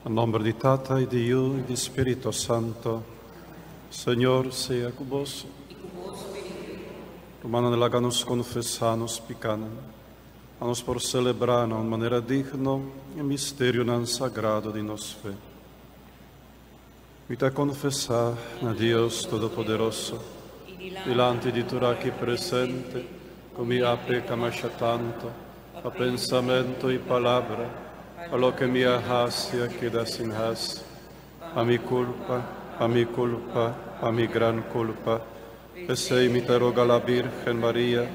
A nombre di Tata e di Io e di Spirito Santo, Señor sea cuboso. Romano nella nos confessanos picanem, a nos por celebrano in maniera digno il misterio non sagrado di nos fe. Vita confessar a Dios Todopoderoso, delante di tu aquí presente, come apecamasha tanto, a pensamento e palavra, a lo que me hacia queda sin has, a mi culpa, a mi gran culpa, e sei mi te roga la Virgen María,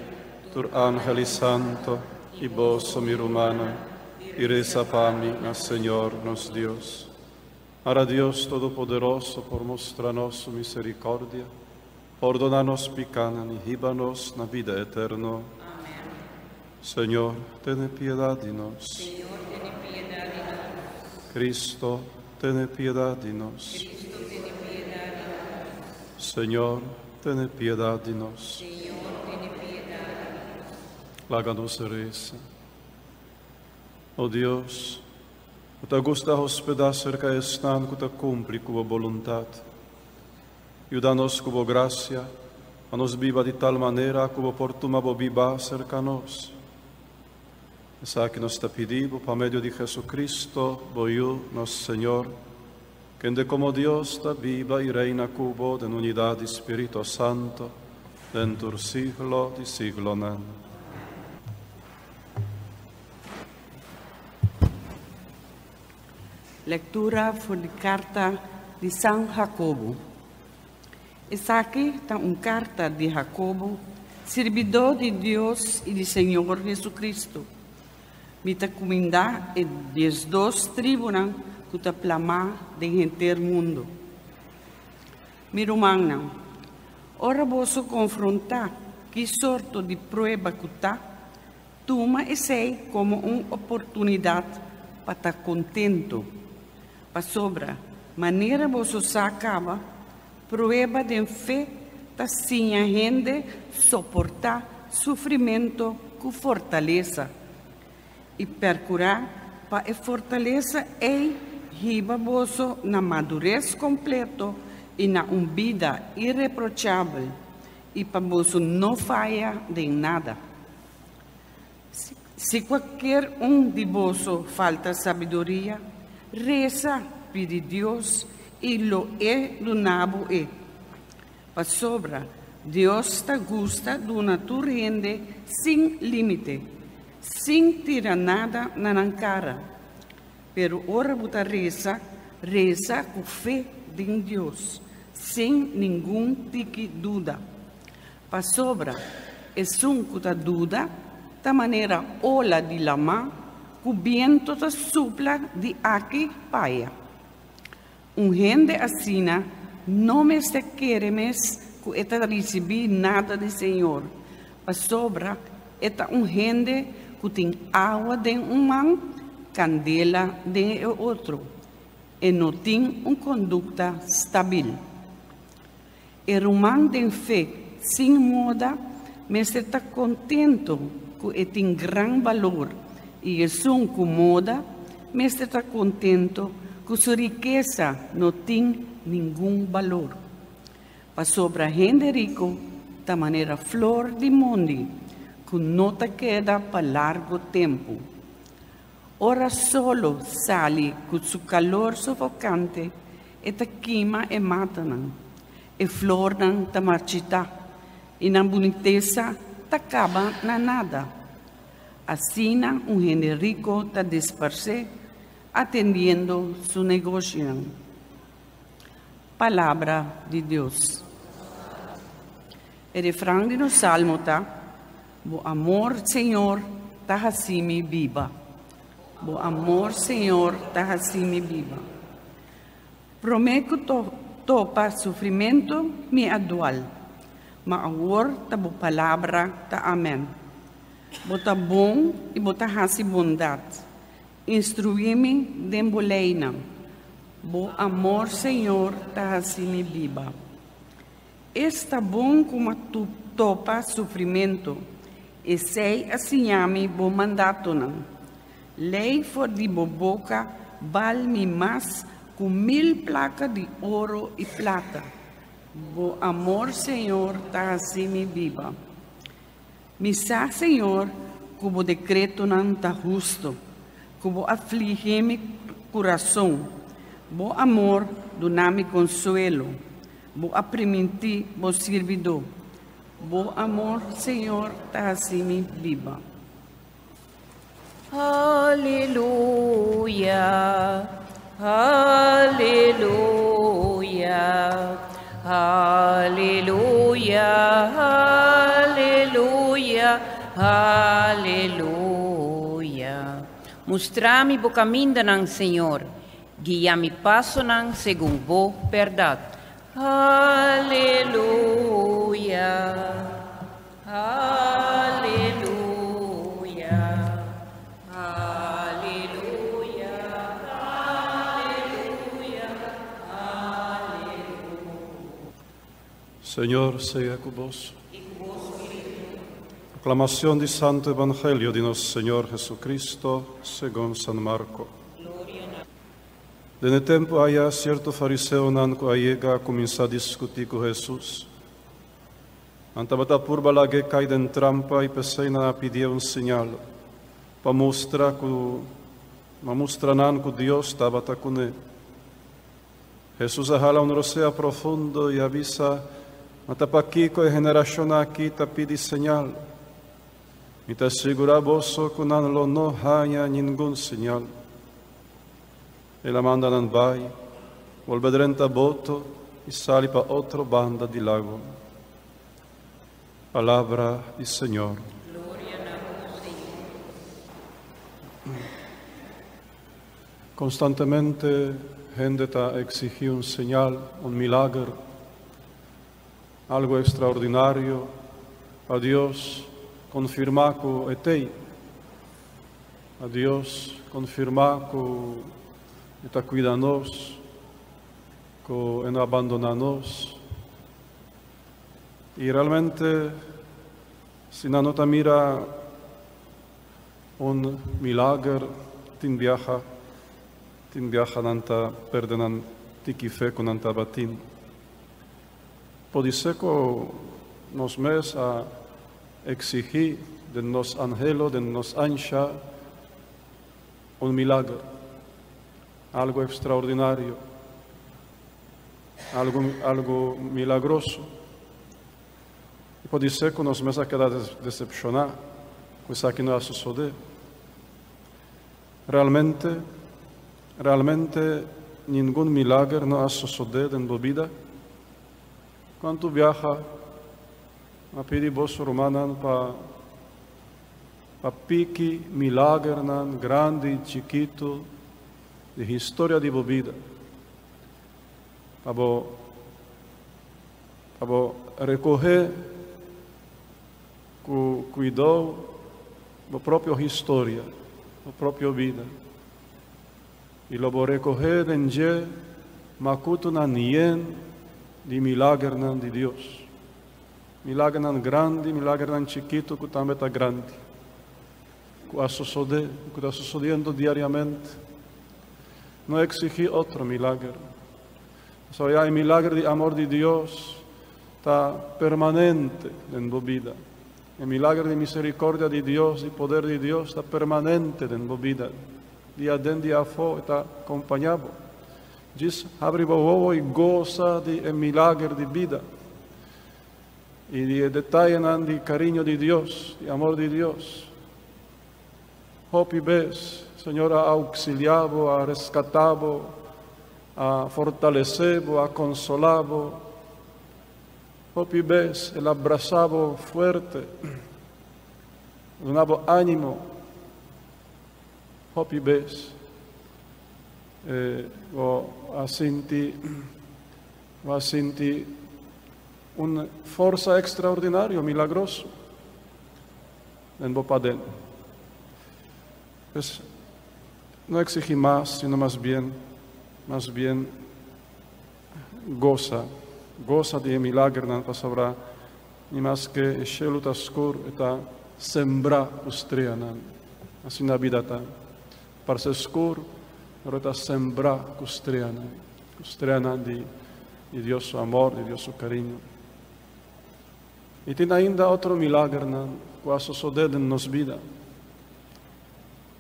tur ángel y santo, y vos, mi romana, y reza para mí, al Señor, nos Dios. Ahora Dios Todopoderoso, por mostrarnos su misericordia, perdónanos picanan y híbanos na vida eterna. Amén. Señor, ten piedad de nos. Señor, ten piedad de nos. Cristo, ten piedad de nos. Cristo, ten piedad de nos. Señor, ten piedad de nos. Señor, ten piedad de nos. Láganos reza. Oh Dios, te gusta hospedar cerca están que te cumpre con voluntad. Ayúdanos con gracia, a nos viva de tal manera como por tu mabo viva cerca nos. Esa que nos te pedimos, por medio de Jesucristo, voy nos Señor, que de como Dios te viva y reina cubo en unidad de Espíritu Santo, dentro siglo de siglo. Amén. Lectura por la carta de San Jacobo. Esta aquí está una carta de Jacobo, servidor de Dios y de Señor Jesucristo. Mi te comenda e des dos tribunas que te plama de gente mundo. Mi romana, ora vos confrontar que sorto de prueba que está, toma esse como uma oportunidade para estar contento. Para sobra, maneira você acaba, prueba de fé, tá sim a gente suportar sofrimento com fortaleza. E percurar para a fortaleza é riba você na madurez completo e na vida irreprochável. E para você não falha de nada. Se qualquer de vós falta sabedoria, reza, pede Deus e lo do nabo é. Para sobra, Deus te gusta de uma rende sem limite, sem tirar nada na cara. Pero ora buta reza com fé em Deus, sem nenhum tipo de dúvida. Para sobra, é que a dúvida, da maneira ola de lama, o vento da supla de aqui paia. Gente assim não me se quer mais que eta receber nada do Senhor. Para sobra, eta gente que tem água de mão, candela de outro, e não tem uma conduta estável. E romano de fé, sem moda, mas está contente que tem grande valor. E é com moda, mas está contente que sua riqueza não tem nenhum valor. Para sobre a gente rico, da maneira flor de mundo, que não te queda para largo tempo. Ora solo sale com seu calor sufocante, e te queima e mata. E flor não te marchita, e na boniteza te acaba na nada. Assim, gente rico te disperse, atendendo seu negócio. Palavra de Deus. O refrão do Salmo está: "Bo amor, Senhor, ta assim viva. Bo amor, Senhor, ta assim viva. Prometo topa sofrimento me atual, mas agora ta bo palavra ta amém. Bota bom e bota raça bondade. Instrui-me de boleina. Bo amor, Senhor, ta assim viva. Está bom como tu topa sofrimento, e sei assim bo mandato não. Lei for de boca vale más que 1000 placas de oro y plata. Bo amor, Senhor, está assim me viva. Misa, Senhor, como decreto não está justo, como aflige mi coração. Bo amor, dá-me consuelo. Bo aprementi, bo servidor. Bo amor, Senhor, está assim me viva. Aleluia, aleluia, aleluia, aleluia, aleluia. Mostra-me o caminho ng Senhor, guia-me passo ng segundo bo verdade. Aleluia, aleluia, aleluia, aleluia, aleluia. Señor sea convosco. Proclamación del Santo Evangelio de nuestro Señor Jesucristo según San Marco. Nesse tempo, há certo fariseu que llega a começar a discutir com Jesus. Antavata purba lage cai den trampa e pensei na pedir sinal para mostrar que Deus estava com ele. Jesus ahala roceia profundo e avisa, mas para aqui com a geração aqui te pede sinal. E te assegura vosso que não há nenhum sinal. E la mandano vai, vuol vedere boto e sali per otro banda di lago. Palabra del Señor. Constantemente gente ta exige un señal, un milagro, algo extraordinario. A Dios confirma que es te. A Dios confirma que está cuidando-nos, que não abandona-nos. E realmente, se não nota mira milagre, tin viaja nanta perdenan tiki fe con nanta batin. Pode ser que nos mes a exigir de nos angelo, de nos ancha, milagre. Algo extraordinario, algo milagroso. E pode ser que nós mesmos quedamos decepcionados com isso que não a suceder. Realmente, nenhum milagre não a suceder na vida. Quando viaja, a pedir vosso romano para pique milagre grande e chiquito, de história de vida, para recorrer com cuidado da própria história, da própria vida. E lo vou recorrer em je, macuto na nien de milagre de Deus. Milagre grande, milagre chiquito, que também está grande. Que está sucedendo diariamente. Não exigir outro milagre. Só o milagre de amor de Deus está permanente na vida. O milagre de misericórdia de Deus, de poder de Deus, está permanente na vida. Dia dentro, dia fora, está acompanhado. Diz, abre o ovo e goza de milagre de vida. E de detalhe de carinho de Deus, de amor de Deus. Hope vez, Senhor, a auxiliado, a rescatado, a fortalecebo, a consolado. Hope vez, el abrazado fuerte, donado ánimo. Hope vez, a sentir una forza extraordinaria, milagroso, en Bopadén. Pues, no exige más, sino más bien goza de milagre na pasobra, ni más que šeluta skur eta sembra ustria na, así na vida ta. Par se skur Rota sembra custriana di Dio suo amore, di Dio suo carinho. E tem ainda outro milagre, que sucede em nossa vida.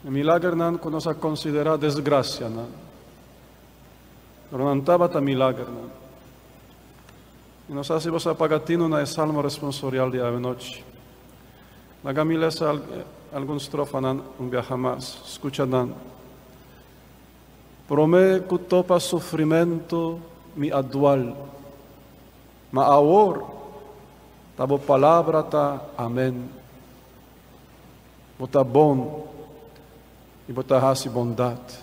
O milagre que nós consideramos desgraça. Mas não estava a milagre. E nós hacemos a pagatino na salmo responsorial de ave noite. Na gamilesa alguns trofas viaja mais. Escucha Prome que topa sofrimento mi adual. Ma agora, tabo palavra ta amém. Bota bom e bota hasi bondade.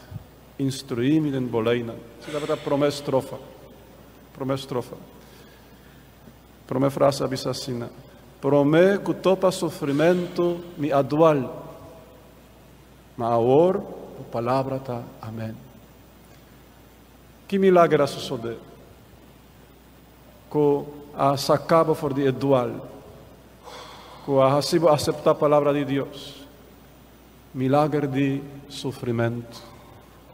Instruí-me den boleina. Se dá para promessa trofa. Prome frase abisacina. Prome que topa sofrimento mi adual. Ma agora, palavra ta amém. Que milagre sucede? Que a sacaba for de dual, que a recibo aceitar a palavra de Deus. Milagre de sofrimento.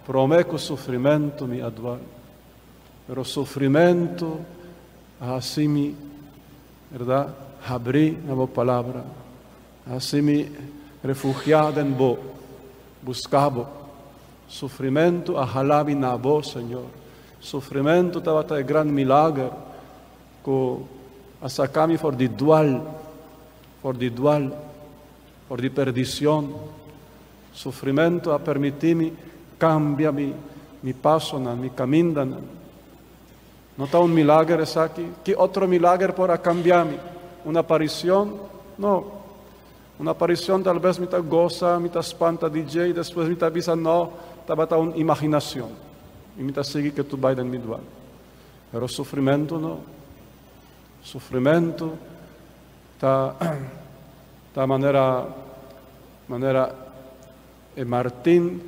Prometo sofrimento me adual. Pero sofrimento assim me, verdade, abri na boa palavra. Assim me refugiado em bo, buscavo. Sofrimento a halabi na bo, Senhor. Sofrimento estava um grande milagre. Que a sacar-me for de perdição. Sofrimento a permitir-me cambiar mi passo, mi caminho. Não está milagre esse aqui? Que outro milagre para cambiar-me? Uma aparição? Não. Uma aparição talvez me goza, me espanta DJ, depois me avisa, não, estava uma imaginação. E me segue que tu vais em mi dual. Mas sofrimento não. Sofrimento está maneira Martin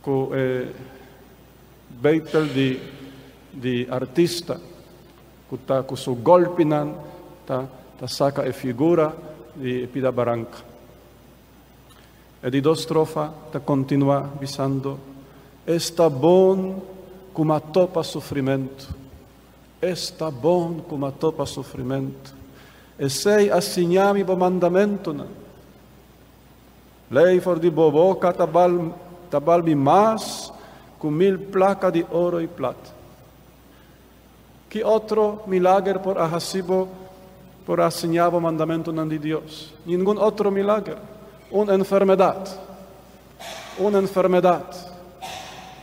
com Beitel de artista que está com seu golpe tá saca a figura de Pida Barranca. E de duas trofas tá continua dizendo está bom como a topa sofrimento. Está bom como a topa sofrimento. E sei assinhar-me o mandamento. Lei for de boboca tabal-me mais com 1000 placas de ouro e prata. Que outro milagre por ahasibo por assinhar o mandamento de Deus? Nenhum outro milagre. Uma enfermidade.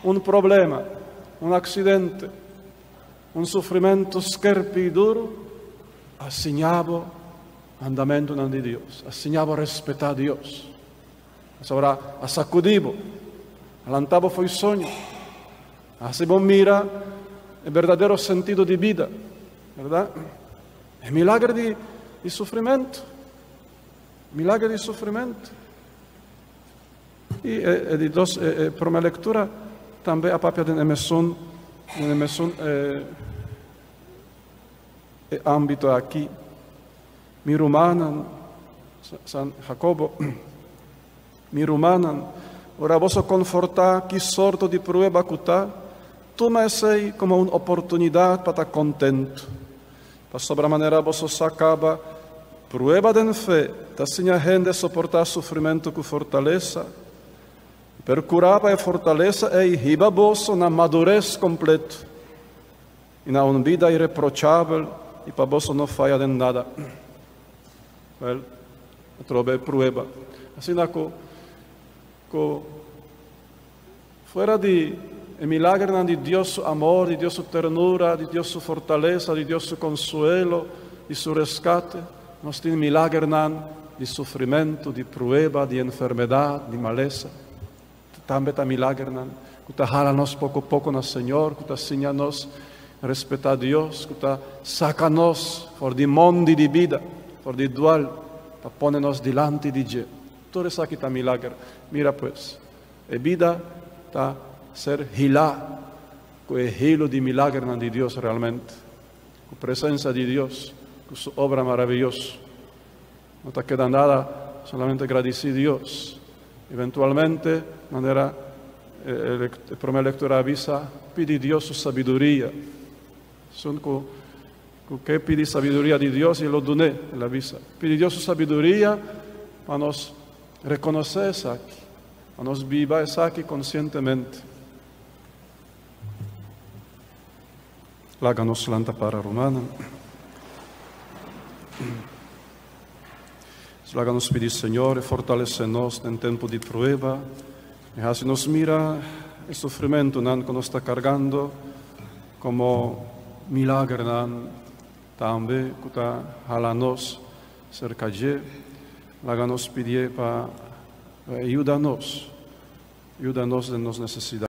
Um problema. Um acidente. Um sofrimento esquerpe e duro, assinhava o mandamento de Deus, assinhava respeitar Deus. Agora, a sacudivo, alantava foi sonho, assim mira o verdadeiro sentido de vida, verdade? É milagre de sofrimento, E para uma leitura, também a papia de Emerson, ambito aqui, mi rumanan, San Jacobo, mi rumanan, ora vosso confortar que sorto de prueba cutá, toma sei como uma oportunidade para estar contento. Para sobremaneira vosso sacaba, prueba de fé, da sinha gente suportar sofrimento com fortaleza, per curaba e fortaleza e riba vosso na madurez completo, e na uma vida irreprochável, e para vosso não falha de nada. Well, trove prueba. Assim que fora de milagre de Deus su amor, de Deus su ternura, de Deus su fortaleza, de Deus su consuelo, de su rescate, nós temos milagre de sofrimento, de prueba, de enfermidade, de maleza. Também está milagre que está jala-nos pouco a pouco no Senhor, que está ensina-nos a respeitar Deus, que está saca-nos fora de mundo de vida, fora de dual, para pôr-nos delante de Deus. Tudo isso aqui está milagre. Mira, pues, a vida está ser hilá, com o hilo de milagre de Deus realmente, com a presença de Deus, com sua obra maravilhosa. Não está quedando nada, solamente agradecer a Deus. Eventualmente, de maneira prima lectura avisa, pidi Dios su sabiduría. Son que pidi sabiduría de Dios y lo doné, la avisa. Pidi Dios su sabiduría para nos reconocer eso aquí, para nos vivir eso aquí conscientemente. Láganos lanta para romana. Láganos pedir, Señor, fortalece-nos em tempo de prueba. E se nos mira o sofrimento que nos está cargando como milagre também que está jalando-nos cerca de. Láganos pedir para ayudarnos de nos necessidades.